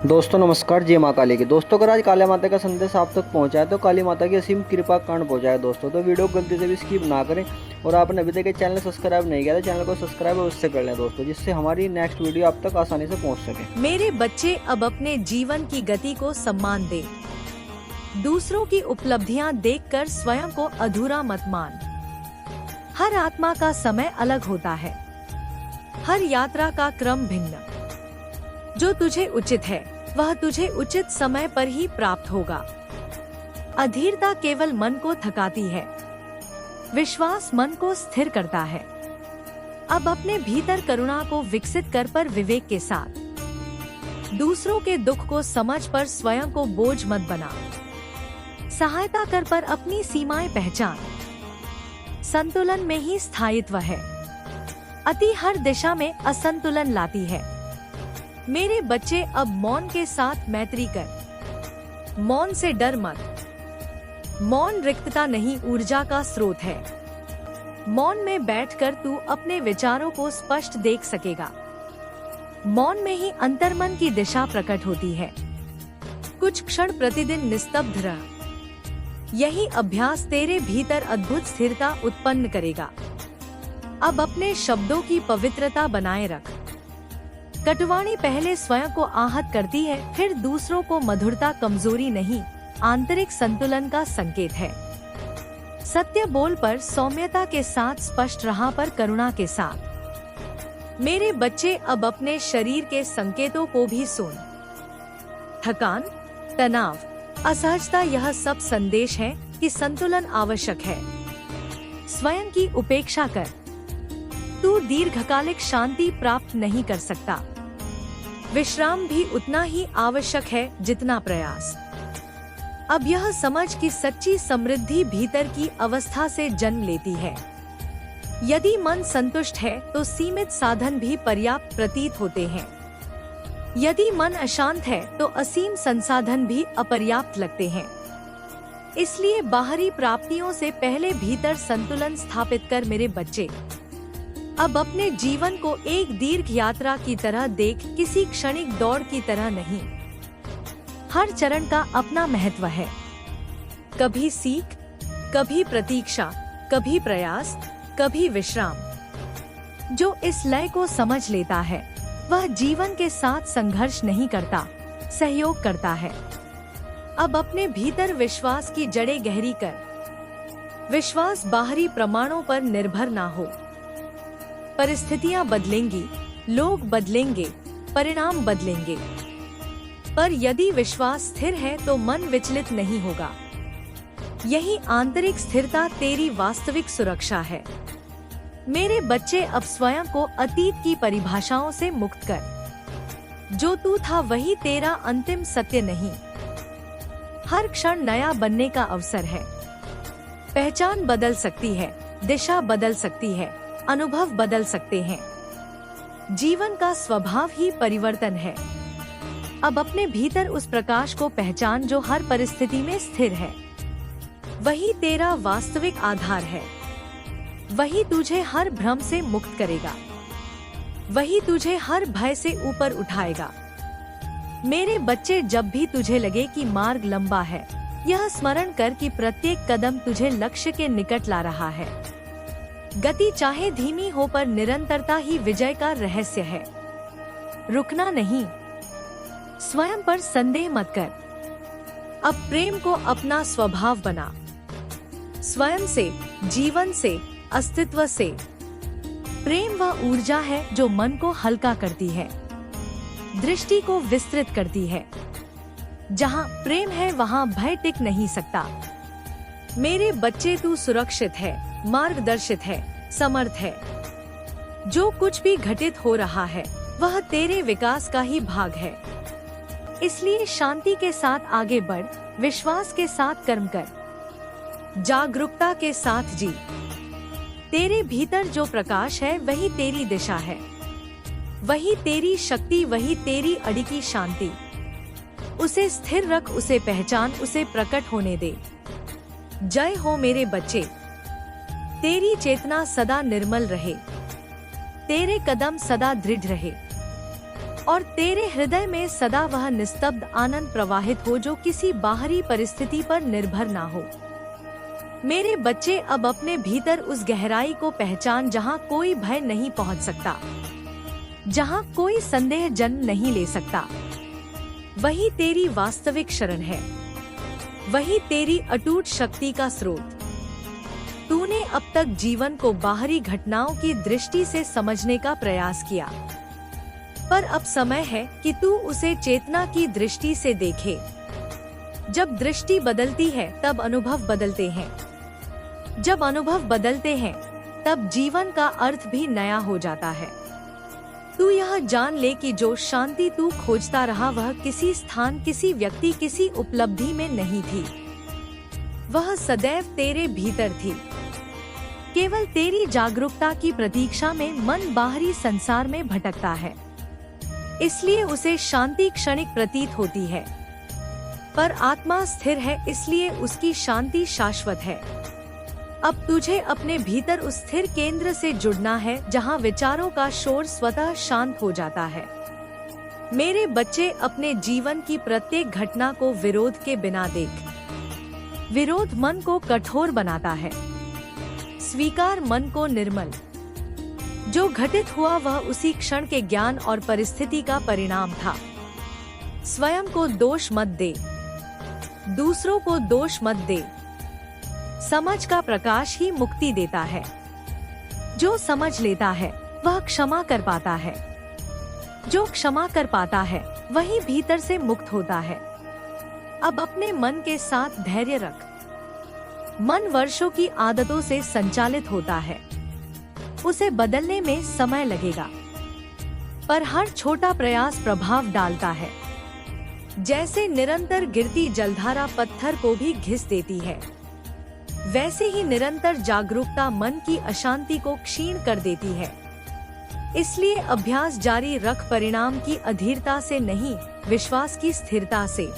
दोस्तों नमस्कार, जय माँ काली की। दोस्तों अगर आज काली माता का संदेश आप तक पहुँचा है तो काली माता की असीम कृपा कांड पहुँचा है। दोस्तों तो वीडियो को गलती से भी स्किप ना करें और आपने अभी तक चैनल सब्सक्राइब नहीं किया तो चैनल को सब्सक्राइब अवश्य कर लें दोस्तों, जिससे हमारी नेक्स्ट वीडियो आप तक आसानी से पहुँच सके। मेरे बच्चे अब अपने जीवन की गति को सम्मान दे। दूसरों की उपलब्धियां देखकर स्वयं को अधूरा मत मान। हर आत्मा का समय अलग होता है, हर यात्रा का क्रम भिन्न। जो तुझे उचित है वह तुझे उचित समय पर ही प्राप्त होगा। अधीरता केवल मन को थकाती है, विश्वास मन को स्थिर करता है। अब अपने भीतर करुणा को विकसित कर पर विवेक के साथ। दूसरों के दुख को समझ पर स्वयं को बोझ मत बना। सहायता कर पर अपनी सीमाएं पहचान। संतुलन में ही स्थायित्व है, अति हर दिशा में असंतुलन लाती है। मेरे बच्चे अब मौन के साथ मैत्री कर। मौन से डर मत। मौन रिक्तता नहीं, ऊर्जा का स्रोत है। मौन में बैठकर तू अपने विचारों को स्पष्ट देख सकेगा। मौन में ही अंतर्मन की दिशा प्रकट होती है। कुछ क्षण प्रतिदिन निस्तब्ध रह। यही अभ्यास तेरे भीतर अद्भुत स्थिरता उत्पन्न करेगा। अब अपने शब्दों की पवित्रता बनाए रख। कटुवाणी पहले स्वयं को आहत करती है, फिर दूसरों को मधुरता कमजोरी नहीं, आंतरिक संतुलन का संकेत है। सत्य बोल पर सौम्यता के साथ, स्पष्ट राह पर करुणा के साथ। मेरे बच्चे अब अपने शरीर के संकेतों को भी सुन। थकान, तनाव, असहजता, यह सब संदेश है कि संतुलन आवश्यक है। स्वयं की उपेक्षा कर। तू दीर्घकालिक शांति प्राप्त नहीं कर सकता। विश्राम भी उतना ही आवश्यक है जितना प्रयास। अब यह समझ कि सच्ची समृद्धि भीतर की अवस्था से जन्म लेती है। यदि मन संतुष्ट है तो सीमित साधन भी पर्याप्त प्रतीत होते हैं। यदि मन अशांत है तो असीम संसाधन भी अपर्याप्त लगते हैं। इसलिए बाहरी प्राप्तियों से पहले भीतर संतुलन स्थापित कर मेरे बच्चे। अब अपने जीवन को एक दीर्घ यात्रा की तरह देख, किसी क्षणिक दौड़ की तरह नहीं। हर चरण का अपना महत्व है। कभी सीख, कभी प्रतीक्षा, कभी प्रयास, कभी विश्राम। जो इस लय को समझ लेता है वह जीवन के साथ संघर्ष नहीं करता, सहयोग करता है। अब अपने भीतर विश्वास की जड़ें गहरी कर। विश्वास बाहरी प्रमाणों पर निर्भर ना हो। परिस्थितियां बदलेंगी, लोग बदलेंगे, परिणाम बदलेंगे, पर यदि विश्वास स्थिर है तो मन विचलित नहीं होगा। यही आंतरिक स्थिरता तेरी वास्तविक सुरक्षा है। मेरे बच्चे अब स्वयं को अतीत की परिभाषाओं से मुक्त कर। जो तू था वही तेरा अंतिम सत्य नहीं। हर क्षण नया बनने का अवसर है। पहचान बदल सकती है, दिशा बदल सकती है, अनुभव बदल सकते हैं। जीवन का स्वभाव ही परिवर्तन है। अब अपने भीतर उस प्रकाश को पहचान जो हर परिस्थिति में स्थिर है। वही तेरा वास्तविक आधार है। वही तुझे हर भ्रम से मुक्त करेगा। वही तुझे हर भय से ऊपर उठाएगा। मेरे बच्चे, जब भी तुझे लगे कि मार्ग लंबा है, यह स्मरण कर कि प्रत्येक कदम तुझे लक्ष्य के निकट ला रहा है। गति चाहे धीमी हो पर निरंतरता ही विजय का रहस्य है। रुकना नहीं। स्वयं पर संदेह मत कर। अब प्रेम को अपना स्वभाव बना। स्वयं से, जीवन से, अस्तित्व से। प्रेम वह ऊर्जा है जो मन को हल्का करती है, दृष्टि को विस्तृत करती है। जहाँ प्रेम है वहाँ भय टिक नहीं सकता। मेरे बच्चे, तू सुरक्षित है, मार्गदर्शित है, समर्थ है। जो कुछ भी घटित हो रहा है वह तेरे विकास का ही भाग है। इसलिए शांति के साथ आगे बढ़, विश्वास के साथ कर्म कर, जागरूकता के साथ जी। तेरे भीतर जो प्रकाश है वही तेरी दिशा है, वही तेरी शक्ति, वही तेरी अडिगी शांति। उसे स्थिर रख, उसे पहचान, उसे प्रकट होने दे। जय हो मेरे बच्चे। तेरी चेतना सदा निर्मल रहे, तेरे कदम सदा दृढ़ रहे और तेरे हृदय में सदा वह निस्तब्ध आनंद प्रवाहित हो जो किसी बाहरी परिस्थिति पर निर्भर ना हो। मेरे बच्चे, अब अपने भीतर उस गहराई को पहचान जहाँ कोई भय नहीं पहुँच सकता, जहाँ कोई संदेह जन्म नहीं ले सकता। वही तेरी वास्तविक शरण है, वही तेरी अटूट शक्ति का स्रोत। तूने अब तक जीवन को बाहरी घटनाओं की दृष्टि से समझने का प्रयास किया, पर अब समय है कि तू उसे चेतना की दृष्टि से देखे। जब दृष्टि बदलती है तब अनुभव बदलते हैं, जब अनुभव बदलते हैं तब जीवन का अर्थ भी नया हो जाता है। तू यह जान ले कि जो शांति तू खोजता रहा वह किसी स्थान, किसी व्यक्ति, किसी उपलब्धि में नहीं थी, वह सदैव तेरे भीतर थी। केवल तेरी जागरूकता की प्रतीक्षा में मन बाहरी संसार में भटकता है, इसलिए उसे शांति क्षणिक प्रतीत होती है, पर आत्मा स्थिर है इसलिए उसकी शांति शाश्वत है। अब तुझे अपने भीतर उस स्थिर केंद्र से जुड़ना है जहां विचारों का शोर स्वतः शांत हो जाता है। मेरे बच्चे, अपने जीवन की प्रत्येक घटना को विरोध के बिना देख। विरोध मन को कठोर बनाता है, स्वीकार मन को निर्मल। जो घटित हुआ वह उसी क्षण के ज्ञान और परिस्थिति का परिणाम था। स्वयं को दोष मत दे, दूसरों को दोष मत दे। समझ का प्रकाश ही मुक्ति देता है। जो समझ लेता है वह क्षमा कर पाता है, जो क्षमा कर पाता है वही भीतर से मुक्त होता है। अब अपने मन के साथ धैर्य रख। मन वर्षों की आदतों से संचालित होता है, उसे बदलने में समय लगेगा, पर हर छोटा प्रयास प्रभाव डालता है। जैसे निरंतर गिरती जलधारा पत्थर को भी घिस देती है, वैसे ही निरंतर जागरूकता मन की अशांति को क्षीण कर देती है। इसलिए अभ्यास जारी रख, परिणाम की अधीरता से नहीं, विश्वास की स्थिरता से।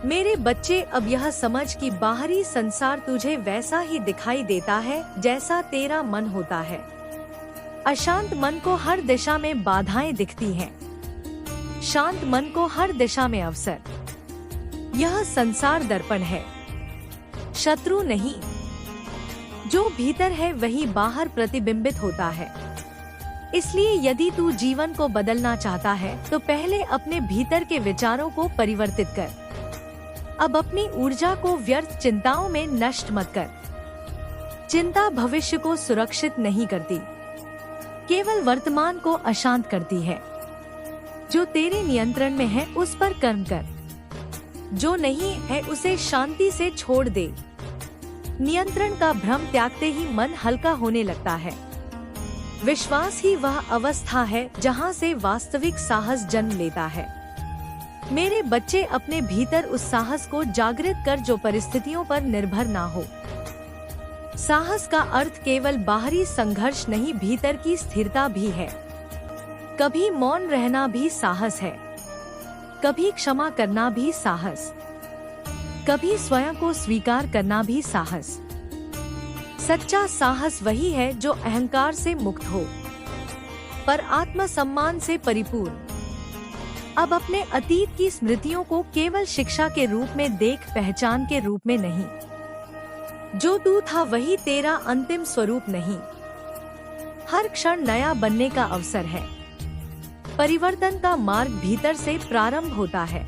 मेरे बच्चे, अब यह समझ कि बाहरी संसार तुझे वैसा ही दिखाई देता है जैसा तेरा मन होता है। अशांत मन को हर दिशा में बाधाएं दिखती हैं, शांत मन को हर दिशा में अवसर। यह संसार दर्पण है, शत्रु नहीं। जो भीतर है वही बाहर प्रतिबिंबित होता है। इसलिए यदि तू जीवन को बदलना चाहता है तो पहले अपने भीतर के विचारों को परिवर्तित कर। अब अपनी ऊर्जा को व्यर्थ चिंताओं में नष्ट मत कर। चिंता भविष्य को सुरक्षित नहीं करती, केवल वर्तमान को अशांत करती है। जो तेरे नियंत्रण में है उस पर कर्म कर, जो नहीं है उसे शांति से छोड़ दे। नियंत्रण का भ्रम त्यागते ही मन हल्का होने लगता है। विश्वास ही वह अवस्था है जहां से वास्तविक साहस जन्म लेता है। मेरे बच्चे, अपने भीतर उस साहस को जागृत कर जो परिस्थितियों पर निर्भर ना हो। साहस का अर्थ केवल बाहरी संघर्ष नहीं, भीतर की स्थिरता भी है। कभी मौन रहना भी साहस है, कभी क्षमा करना भी साहस, कभी स्वयं को स्वीकार करना भी साहस। सच्चा साहस वही है जो अहंकार से मुक्त हो, पर आत्मसम्मान से परिपूर्ण। अब अपने अतीत की स्मृतियों को केवल शिक्षा के रूप में देख, पहचान के रूप में नहीं। जो तू था वही तेरा अंतिम स्वरूप नहीं। हर क्षण नया बनने का अवसर है। परिवर्तन का मार्ग भीतर से प्रारंभ होता है।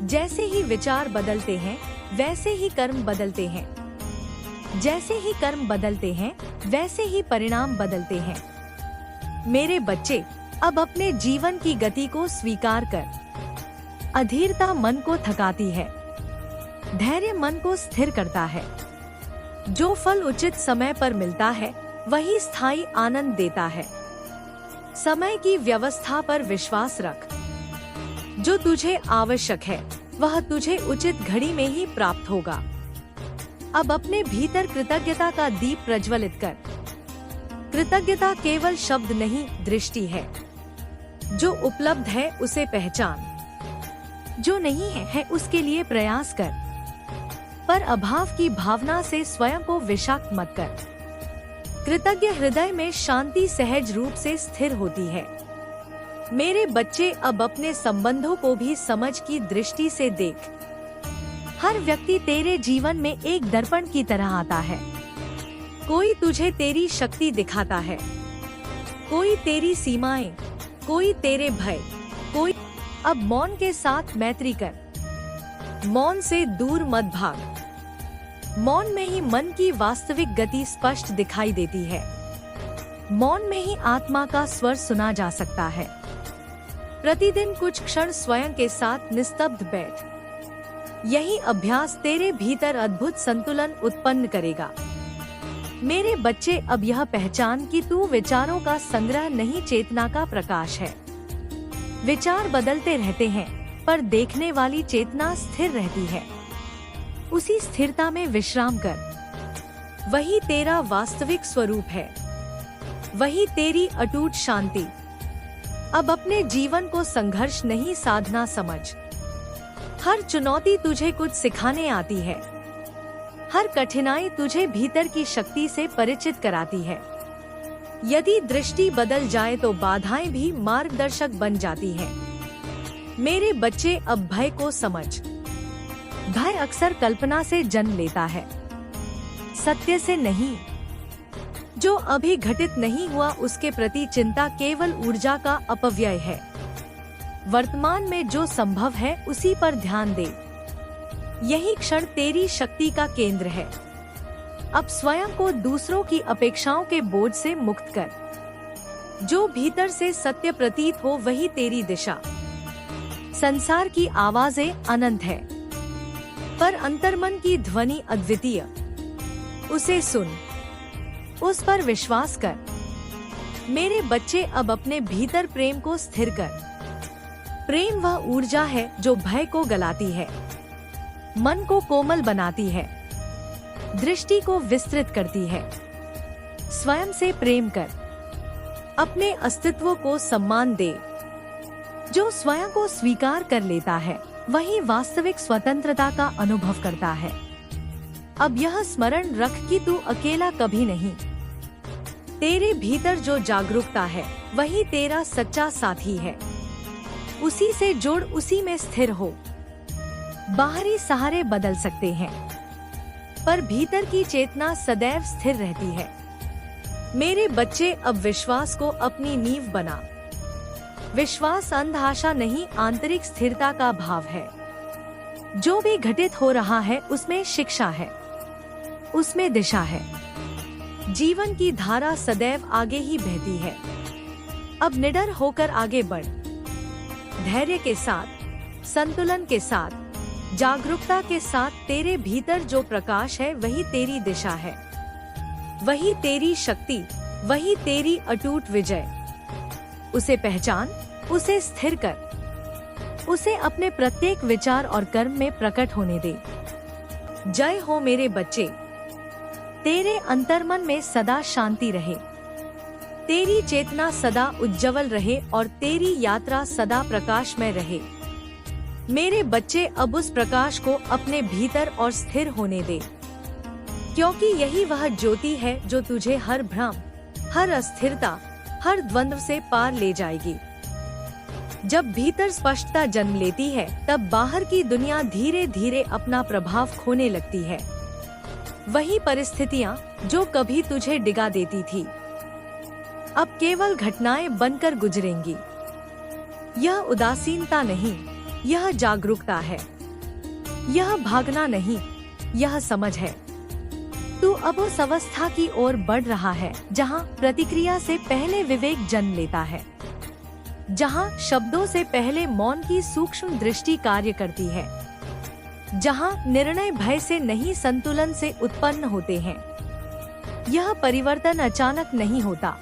जैसे ही विचार बदलते हैं वैसे ही कर्म बदलते हैं, जैसे ही कर्म बदलते हैं वैसे ही परिणाम बदलते हैं। मेरे बच्चे, अब अपने जीवन की गति को स्वीकार कर। अधीरता मन को थकाती है, धैर्य मन को स्थिर करता है। जो फल उचित समय पर मिलता है वही स्थायी आनंद देता है। समय की व्यवस्था पर विश्वास रख। जो तुझे आवश्यक है वह तुझे उचित घड़ी में ही प्राप्त होगा। अब अपने भीतर कृतज्ञता का दीप प्रज्वलित कर। कृतज्ञता केवल शब्द नहीं, दृष्टि है। जो उपलब्ध है उसे पहचान, जो नहीं है उसके लिए प्रयास कर। पर अभाव की भावना से स्वयं को विषाक्त मत कर। कृतज्ञ हृदय में शांति सहज रूप से स्थिर होती है। मेरे बच्चे अब अपने संबंधों को भी समझ की दृष्टि से देख। हर व्यक्ति तेरे जीवन में एक दर्पण की तरह आता है। कोई तुझे तेरी शक्ति दिखाता है, कोई तेरी सीमाएं, कोई तेरे भय, कोई। अब मौन के साथ मैत्री कर, मौन से दूर मत भाग। मौन में ही मन की वास्तविक गति स्पष्ट दिखाई देती है। मौन में ही आत्मा का स्वर सुना जा सकता है। प्रतिदिन कुछ क्षण स्वयं के साथ निस्तब्ध बैठ। यही अभ्यास तेरे भीतर अद्भुत संतुलन उत्पन्न करेगा। मेरे बच्चे, अब यह पहचान कि तू विचारों का संग्रह नहीं, चेतना का प्रकाश है। विचार बदलते रहते हैं, पर देखने वाली चेतना स्थिर रहती है। उसी स्थिरता में विश्राम कर। वही तेरा वास्तविक स्वरूप है, वही तेरी अटूट शांति। अब अपने जीवन को संघर्ष नहीं, साधना समझ। हर चुनौती तुझे कुछ सिखाने आती है। हर कठिनाई तुझे भीतर की शक्ति से परिचित कराती है। यदि दृष्टि बदल जाए तो बाधाएं भी मार्गदर्शक बन जाती हैं। मेरे बच्चे, अब भय को समझ। भय अक्सर कल्पना से जन्म लेता है, सत्य से नहीं। जो अभी घटित नहीं हुआ उसके प्रति चिंता केवल ऊर्जा का अपव्यय है। वर्तमान में जो संभव है उसी पर ध्यान दे। यही क्षण तेरी शक्ति का केंद्र है। अब स्वयं को दूसरों की अपेक्षाओं के बोझ से मुक्त कर। जो भीतर से सत्य प्रतीत हो वही तेरी दिशा। संसार की आवाजें अनंत है, पर अंतर्मन की ध्वनि अद्वितीय। उसे सुन, उस पर विश्वास कर। मेरे बच्चे, अब अपने भीतर प्रेम को स्थिर कर। प्रेम वह ऊर्जा है जो भय को गलाती है, मन को कोमल बनाती है, दृष्टि को विस्तृत करती है। स्वयं से प्रेम कर, अपने अस्तित्व को सम्मान दे। जो स्वयं को स्वीकार कर लेता है वही वास्तविक स्वतंत्रता का अनुभव करता है। अब यह स्मरण रख कि तू अकेला कभी नहीं। तेरे भीतर जो जागरूकता है वही तेरा सच्चा साथी है। उसी से जुड़, उसी में स्थिर हो। बाहरी सहारे बदल सकते हैं, पर भीतर की चेतना सदैव स्थिर रहती है। मेरे बच्चे, अब विश्वास को अपनी नींव बना। विश्वास अंध आशा नहीं, आंतरिक स्थिरता का भाव है। जो भी घटित हो रहा है उसमें शिक्षा है, उसमें दिशा है। जीवन की धारा सदैव आगे ही बहती है। अब निडर होकर आगे बढ़, धैर्य के साथ, संतुलन के साथ, जागरूकता के साथ। तेरे भीतर जो प्रकाश है वही तेरी दिशा है, वही तेरी शक्ति, वही तेरी अटूट विजय। उसे पहचान, उसे स्थिर कर, उसे अपने प्रत्येक विचार और कर्म में प्रकट होने दे। जय हो मेरे बच्चे। तेरे अंतर्मन में सदा शांति रहे, तेरी चेतना सदा उज्जवल रहे और तेरी यात्रा सदा प्रकाशमय रहे। मेरे बच्चे, अब उस प्रकाश को अपने भीतर और स्थिर होने दे, क्योंकि यही वह ज्योति है जो तुझे हर भ्रम, हर अस्थिरता, हर द्वंद्व से पार ले जाएगी। जब भीतर स्पष्टता जन्म लेती है तब बाहर की दुनिया धीरे धीरे अपना प्रभाव खोने लगती है। वही परिस्थितियाँ जो कभी तुझे डिगा देती थी अब केवल घटनाएं बनकर गुजरेंगी। यह उदासीनता नहीं, यह जागरूकता है। यह भागना नहीं, यह समझ है। तू अब उस अवस्था की ओर बढ़ रहा है जहाँ प्रतिक्रिया से पहले विवेक जन्म लेता है, जहाँ शब्दों से पहले मौन की सूक्ष्म दृष्टि कार्य करती है, जहाँ निर्णय भय से नहीं संतुलन से उत्पन्न होते हैं। यह परिवर्तन अचानक नहीं होता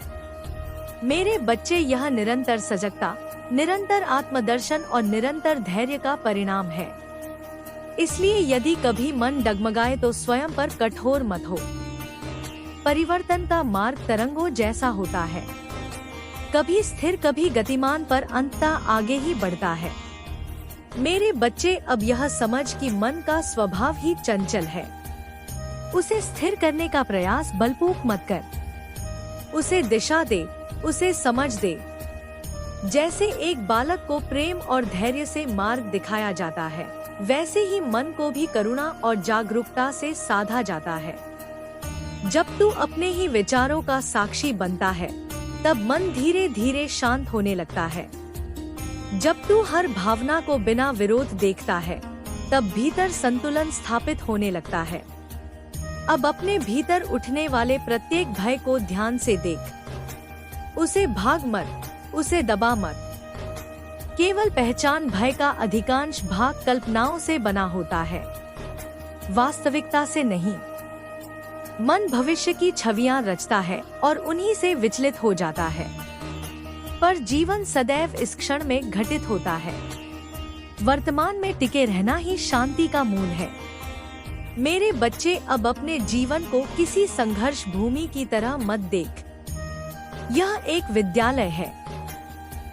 मेरे बच्चे, यह निरंतर सजगता, निरंतर आत्मदर्शन और निरंतर धैर्य का परिणाम है। इसलिए यदि कभी मन डगमगाए तो स्वयं पर कठोर मत हो। परिवर्तन का मार्ग तरंगों जैसा होता है, कभी स्थिर कभी गतिमान, पर अंततः आगे ही बढ़ता है। मेरे बच्चे, अब यह समझ कि मन का स्वभाव ही चंचल है। उसे स्थिर करने का प्रयास बलपूर्वक मत कर। उसे दिशा दे, उसे समझ दे। जैसे एक बालक को प्रेम और धैर्य से मार्ग दिखाया जाता है, वैसे ही मन को भी करुणा और जागरूकता से साधा जाता है। जब तू अपने ही विचारों का साक्षी बनता है, तब मन धीरे धीरे शांत होने लगता है। जब तू हर भावना को बिना विरोध देखता है, तब भीतर संतुलन स्थापित होने लगता है। अब अपने भीतर उठने वाले प्रत्येक भय को ध्यान से देख। उसे भाग मत, उसे दबा मत। केवल पहचान, भय का अधिकांश भाग कल्पनाओं से बना होता है, वास्तविकता से नहीं। मन भविष्य की छवियां रचता है और उन्हीं से विचलित हो जाता है, पर जीवन सदैव इस क्षण में घटित होता है। वर्तमान में टिके रहना ही शांति का मूल है। मेरे बच्चे, अब अपने जीवन को किसी संघर्ष भूमि की तरह मत देख। यह एक विद्यालय है,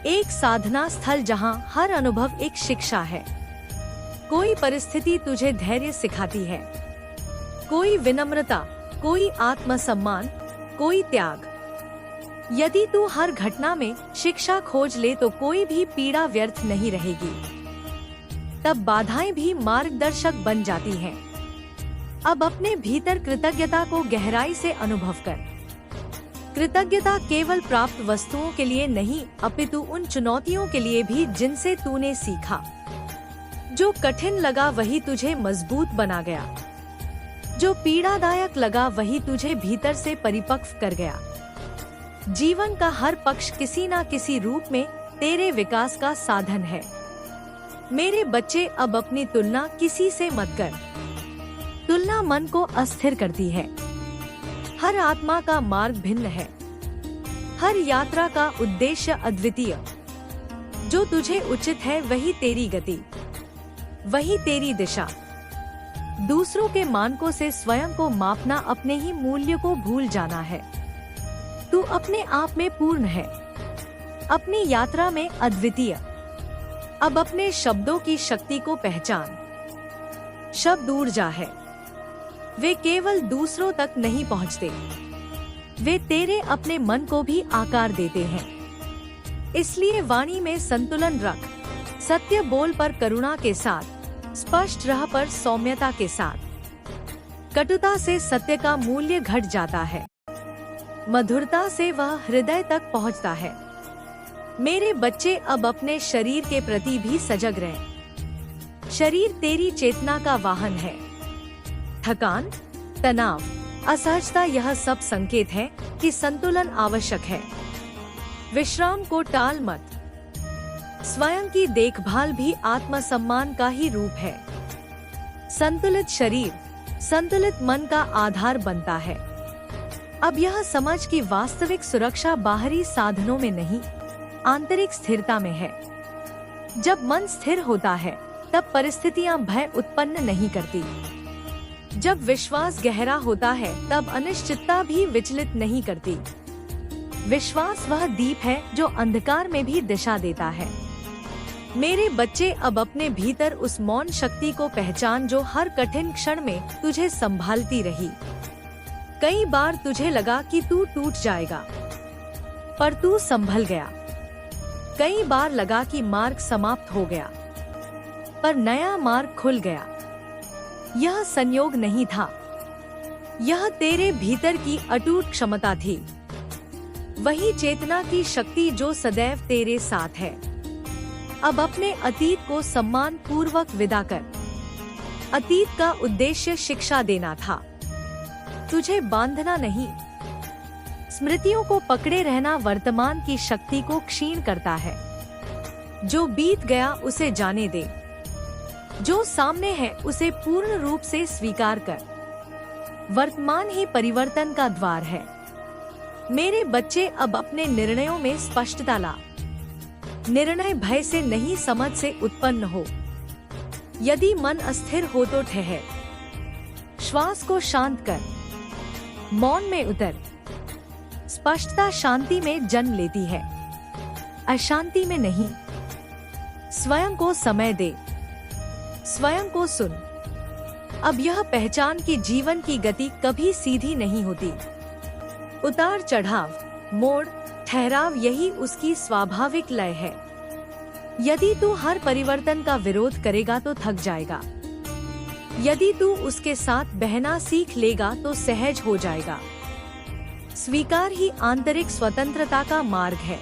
एक साधना स्थल जहां हर अनुभव एक शिक्षा है। कोई परिस्थिति तुझे धैर्य सिखाती है, कोई विनम्रता, कोई आत्मसम्मान, कोई त्याग। यदि तू हर घटना में शिक्षा खोज ले तो कोई भी पीड़ा व्यर्थ नहीं रहेगी। तब बाधाएं भी मार्गदर्शक बन जाती हैं। अब अपने भीतर कृतज्ञता को गहराई से अनुभव कर। कृतज्ञता केवल प्राप्त वस्तुओं के लिए नहीं, अपितु उन चुनौतियों के लिए भी जिनसे तूने सीखा। जो कठिन लगा वही तुझे मजबूत बना गया, जो पीड़ादायक लगा वही तुझे भीतर से परिपक्व कर गया। जीवन का हर पक्ष किसी न किसी रूप में तेरे विकास का साधन है। मेरे बच्चे, अब अपनी तुलना किसी से मत कर। तुलना मन को अस्थिर करती है। हर आत्मा का मार्ग भिन्न है, हर यात्रा का उद्देश्य अद्वितीय। जो तुझे उचित है वही तेरी गति, वही तेरी दिशा। दूसरों के मानकों से स्वयं को मापना अपने ही मूल्य को भूल जाना है। तू अपने आप में पूर्ण है, अपनी यात्रा में अद्वितीय। अब अपने शब्दों की शक्ति को पहचान। शब्द ऊर्जा है, वे केवल दूसरों तक नहीं पहुंचते, वे तेरे अपने मन को भी आकार देते हैं। इसलिए वाणी में संतुलन रख। सत्य बोल पर करुणा के साथ, स्पष्ट रह पर सौम्यता के साथ। कटुता से सत्य का मूल्य घट जाता है, मधुरता से वह हृदय तक पहुंचता है। मेरे बच्चे, अब अपने शरीर के प्रति भी सजग रहे। शरीर तेरी चेतना का वाहन है। थकान, तनाव, असहजता, यह सब संकेत है कि संतुलन आवश्यक है। विश्राम को टाल मत। स्वयं की देखभाल भी आत्मसम्मान का ही रूप है। संतुलित शरीर, संतुलित मन का आधार बनता है। अब यह समझ कि वास्तविक सुरक्षा बाहरी साधनों में नहीं, आंतरिक स्थिरता में है। जब मन स्थिर होता है, तब परिस्थितियां भय उत्पन्न नहीं करती। जब विश्वास गहरा होता है, तब अनिश्चितता भी विचलित नहीं करती। विश्वास वह दीप है जो अंधकार में भी दिशा देता है। मेरे बच्चे, अब अपने भीतर उस मौन शक्ति को पहचान जो हर कठिन क्षण में तुझे संभालती रही। कई बार तुझे लगा कि तू टूट जाएगा, पर तू संभल गया। कई बार लगा कि मार्ग समाप्त हो गया, पर नया मार्ग खुल गया। यह संयोग नहीं था, यह तेरे भीतर की अटूट क्षमता थी। वही चेतना की शक्ति जो सदैव तेरे साथ है। अब अपने अतीत को सम्मान पूर्वक विदा कर। अतीत का उद्देश्य शिक्षा देना था, तुझे बांधना नहीं। स्मृतियों को पकड़े रहना वर्तमान की शक्ति को क्षीण करता है। जो बीत गया उसे जाने दे, जो सामने है उसे पूर्ण रूप से स्वीकार कर। वर्तमान ही परिवर्तन का द्वार है। मेरे बच्चे, अब अपने निर्णयों में स्पष्टता ला। निर्णय भय से नहीं, समझ से उत्पन्न हो। यदि मन अस्थिर हो तो ठहर, श्वास को शांत कर, मौन में उतर। स्पष्टता शांति में जन्म लेती है, अशांति में नहीं। स्वयं को समय दे, स्वयं को सुन। अब यह पहचान कि जीवन की गति कभी सीधी नहीं होती। उतार चढ़ाव, मोड़, ठहराव यही उसकी स्वाभाविक लय है। यदि तू हर परिवर्तन का विरोध करेगा तो थक जाएगा। यदि तू उसके साथ बहना सीख लेगा तो सहज हो जाएगा। स्वीकार ही आंतरिक स्वतंत्रता का मार्ग है।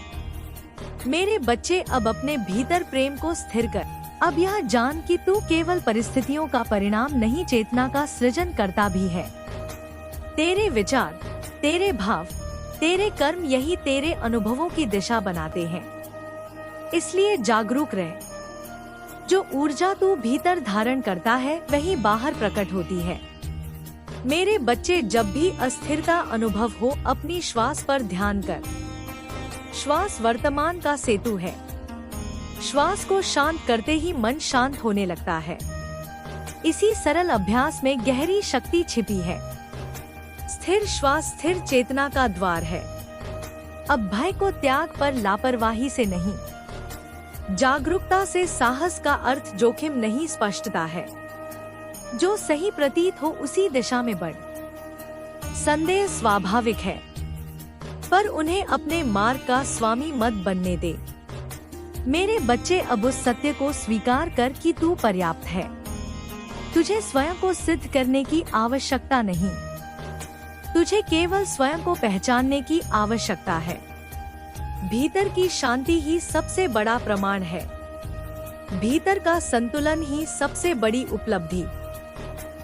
मेरे बच्चे, अब अपने भीतर प्रेम को स्थिर कर। अब यह जान कि तू केवल परिस्थितियों का परिणाम नहीं, चेतना का सृजन करता भी है। तेरे विचार, तेरे भाव, तेरे कर्म यही तेरे अनुभवों की दिशा बनाते हैं। इसलिए जागरूक रह। जो ऊर्जा तू भीतर धारण करता है वही बाहर प्रकट होती है। मेरे बच्चे, जब भी अस्थिरता अनुभव हो, अपनी श्वास पर ध्यान कर। श्वास वर्तमान का सेतु है। श्वास को शांत करते ही मन शांत होने लगता है। इसी सरल अभ्यास में गहरी शक्ति छिपी है। स्थिर श्वास स्थिर चेतना का द्वार है। अब भय को त्याग, पर लापरवाही से नहीं। जागरूकता से साहस का अर्थ जोखिम नहीं, स्पष्टता है। जो सही प्रतीत हो उसी दिशा में बढ़। संदेह स्वाभाविक है, पर उन्हें अपने मार्ग का स्वामी मत बनने दे। मेरे बच्चे, अब उस सत्य को स्वीकार कर कि तू पर्याप्त है। तुझे स्वयं को सिद्ध करने की आवश्यकता नहीं। तुझे केवल स्वयं को पहचानने की आवश्यकता है। भीतर की शांति ही सबसे बड़ा प्रमाण है। भीतर का संतुलन ही सबसे बड़ी उपलब्धि।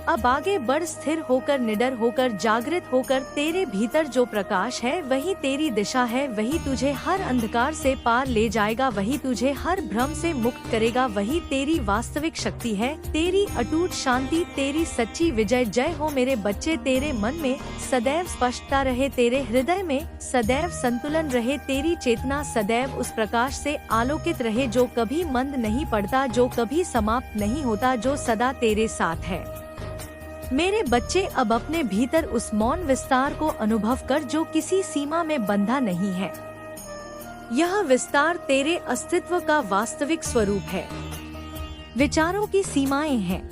अब आगे बढ़, स्थिर होकर, निडर होकर, जागृत होकर। तेरे भीतर जो प्रकाश है वही तेरी दिशा है। वही तुझे हर अंधकार से पार ले जाएगा। वही तुझे हर भ्रम से मुक्त करेगा। वही तेरी वास्तविक शक्ति है, तेरी अटूट शांति, तेरी सच्ची विजय। जय हो मेरे बच्चे। तेरे मन में सदैव स्पष्टता रहे, तेरे हृदय में सदैव संतुलन रहे, तेरी चेतना सदैव उस प्रकाश से आलोकित रहे जो कभी मंद नहीं पड़ता, जो कभी समाप्त नहीं होता, जो सदा तेरे साथ है। मेरे बच्चे, अब अपने भीतर उस मौन विस्तार को अनुभव कर जो किसी सीमा में बंधा नहीं है। यह विस्तार तेरे अस्तित्व का वास्तविक स्वरूप है। विचारों की सीमाएं हैं,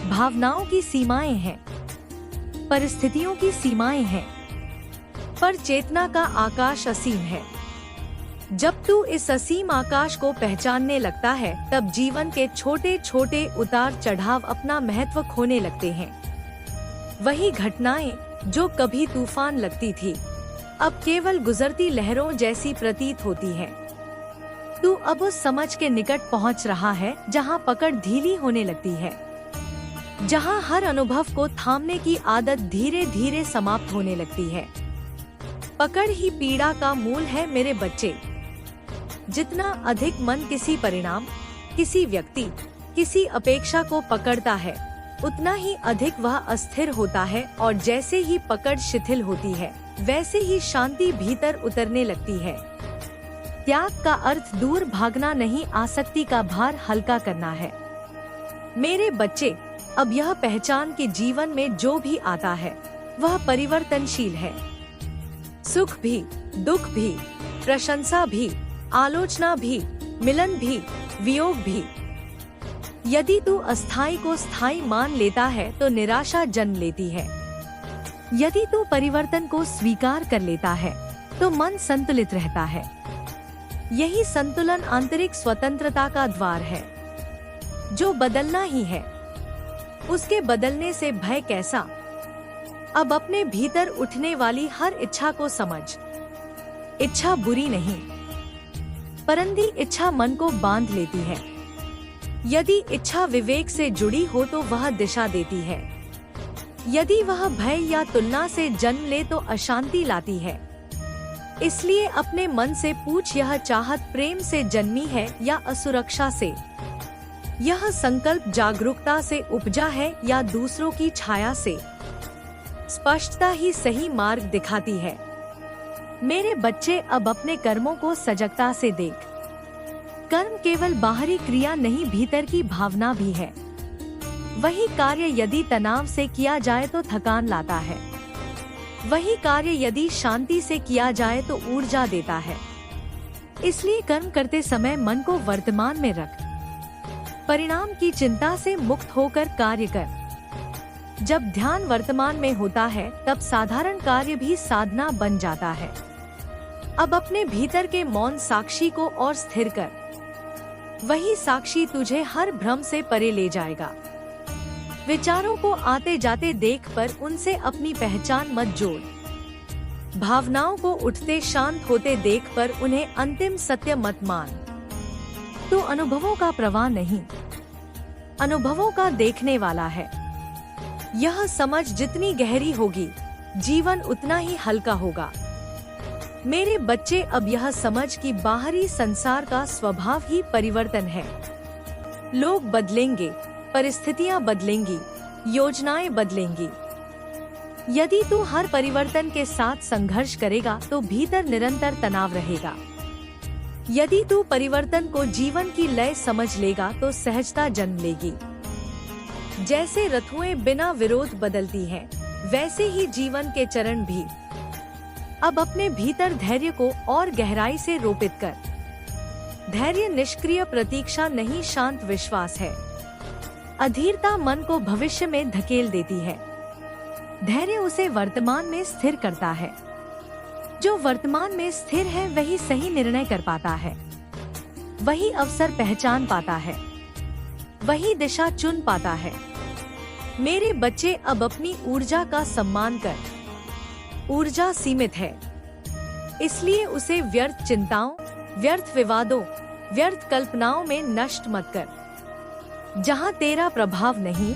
भावनाओं की सीमाएं हैं, परिस्थितियों की सीमाएं हैं, पर चेतना का आकाश असीम है। जब तू इस असीम आकाश को पहचानने लगता है, तब जीवन के छोटे छोटे उतार चढ़ाव अपना महत्व खोने लगते हैं। वही घटनाएं जो कभी तूफान लगती थी, अब केवल गुजरती लहरों जैसी प्रतीत होती है। तू अब उस समझ के निकट पहुंच रहा है जहां पकड़ ढीली होने लगती है, जहां हर अनुभव को थामने की आदत धीरे धीरे समाप्त होने लगती है। पकड़ ही पीड़ा का मूल है मेरे बच्चे। जितना अधिक मन किसी परिणाम, किसी व्यक्ति, किसी अपेक्षा को पकड़ता है, उतना ही अधिक वह अस्थिर होता है। और जैसे ही पकड़ शिथिल होती है, वैसे ही शांति भीतर उतरने लगती है। त्याग का अर्थ दूर भागना नहीं, आसक्ति का भार हल्का करना है। मेरे बच्चे, अब यह पहचान के जीवन में जो भी आता है वह परिवर्तनशील है। सुख भी, दुख भी, प्रशंसा भी, आलोचना भी, मिलन भी, वियोग भी। यदि तू अस्थाई को स्थायी मान लेता है तो निराशा जन्म लेती है। यदि तू परिवर्तन को स्वीकार कर लेता है तो मन संतुलित रहता है। यही संतुलन आंतरिक स्वतंत्रता का द्वार है। जो बदलना ही है, उसके बदलने से भय कैसा। अब अपने भीतर उठने वाली हर इच्छा को समझ। इच्छा बुरी नहीं, परंतु इच्छा मन को बांध लेती है। यदि इच्छा विवेक से जुड़ी हो तो वह दिशा देती है। यदि वह भय या तुलना से जन्म ले तो अशांति लाती है। इसलिए अपने मन से पूछ, यह चाहत प्रेम से जन्मी है या असुरक्षा से। यह संकल्प जागरूकता से उपजा है या दूसरों की छाया से। स्पष्टता ही सही मार्ग दिखाती है। मेरे बच्चे, अब अपने कर्मों को सजगता से देख। कर्म केवल बाहरी क्रिया नहीं, भीतर की भावना भी है। वही कार्य यदि तनाव से किया जाए तो थकान लाता है। वही कार्य यदि शांति से किया जाए तो ऊर्जा देता है। इसलिए कर्म करते समय मन को वर्तमान में रख। परिणाम की चिंता से मुक्त होकर कार्य कर। जब ध्यान वर्तमान में होता है तब साधारण कार्य भी साधना बन जाता है। अब अपने भीतर के मौन साक्षी को और स्थिर कर। वही साक्षी तुझे हर भ्रम से परे ले जाएगा। विचारों को आते जाते देख पर उनसे अपनी पहचान मत जोड़। भावनाओं को उठते शांत होते देख पर उन्हें अंतिम सत्य मत मान। तू अनुभवों का प्रवाह नहीं, अनुभवों का देखने वाला है। यह समझ जितनी गहरी होगी, जीवन उतना ही हल्का होगा। मेरे बच्चे, अब यह समझ कि बाहरी संसार का स्वभाव ही परिवर्तन है। लोग बदलेंगे, परिस्थितियां बदलेंगी, योजनाएं बदलेंगी। यदि तू हर परिवर्तन के साथ संघर्ष करेगा तो भीतर निरंतर तनाव रहेगा। यदि तू परिवर्तन को जीवन की लय समझ लेगा तो सहजता जन्म लेगी। जैसे ऋतुएं बिना विरोध बदलती हैं, वैसे ही जीवन के चरण भी। अब अपने भीतर धैर्य को और गहराई से रोपित कर। धैर्य निष्क्रिय प्रतीक्षा नहीं, शांत विश्वास है। अधीरता मन को भविष्य में धकेल देती है। धैर्य उसे वर्तमान में स्थिर करता है। जो वर्तमान में स्थिर है वही सही निर्णय कर पाता है, वही अवसर पहचान पाता है, वही दिशा चुन पाता है। मेरे बच्चे, अब अपनी ऊर्जा का सम्मान कर। ऊर्जा सीमित है, इसलिए उसे व्यर्थ चिंताओं, व्यर्थ विवादों, व्यर्थ कल्पनाओं में नष्ट मत कर। जहाँ तेरा प्रभाव नहीं,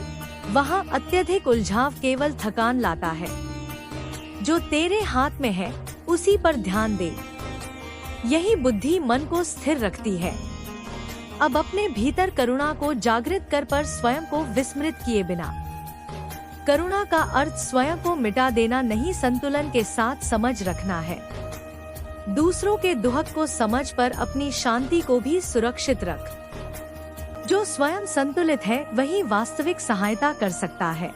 वहाँ अत्यधिक उलझाव केवल थकान लाता है। जो तेरे हाथ में है उसी पर ध्यान दे। यही बुद्धि मन को स्थिर रखती है। अब अपने भीतर करुणा को जागृत कर पर स्वयं को विस्मृत किए बिना। करुणा का अर्थ स्वयं को मिटा देना नहीं, संतुलन के साथ समझ रखना है। दूसरों के दुख को समझ पर अपनी शांति को भी सुरक्षित रख। जो स्वयं संतुलित है वही वास्तविक सहायता कर सकता है।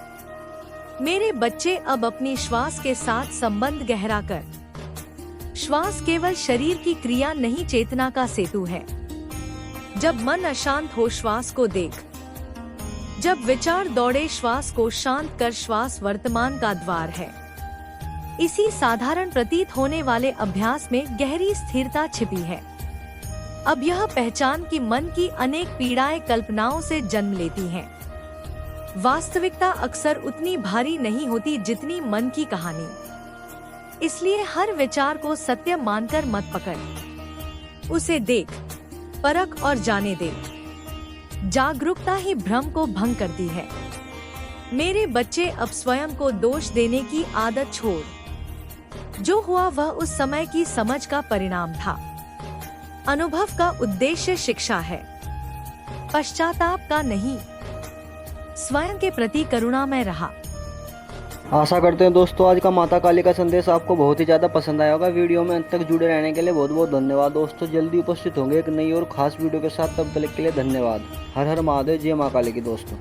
मेरे बच्चे, अब अपनी श्वास के साथ संबंध गहरा कर। श्वास केवल शरीर की क्रिया नहीं, चेतना का सेतु है। जब मन अशांत हो, श्वास को देख। जब विचार दौड़े, श्वास को शांत कर। श्वास वर्तमान का द्वार है। इसी साधारण प्रतीत होने वाले अभ्यास में गहरी स्थिरता छिपी है। अब यह पहचान कि मन की अनेक पीड़ाएं कल्पनाओं से जन्म लेती हैं। वास्तविकता अक्सर उतनी भारी नहीं होती जितनी मन की कहानी। इसलिए हर विचार को सत्य मानकर मत पकड़। उसे देख, परख और जाने दे। जागरूकता ही भ्रम को भंग करती है। मेरे बच्चे, अब स्वयं को दोष देने की आदत छोड़। जो हुआ वह उस समय की समझ का परिणाम था। अनुभव का उद्देश्य शिक्षा है, पश्चाताप का नहीं। स्वयं के प्रति करुणामय रहा। आशा करते हैं दोस्तों आज का माता काली का संदेश आपको बहुत ही ज़्यादा पसंद आया होगा। वीडियो में अंत तक जुड़े रहने के लिए बहुत बहुत धन्यवाद दोस्तों। जल्दी उपस्थित होंगे एक नई और खास वीडियो के साथ, तब तक के लिए धन्यवाद। हर हर महादेव, जय माँ काली की दोस्तों।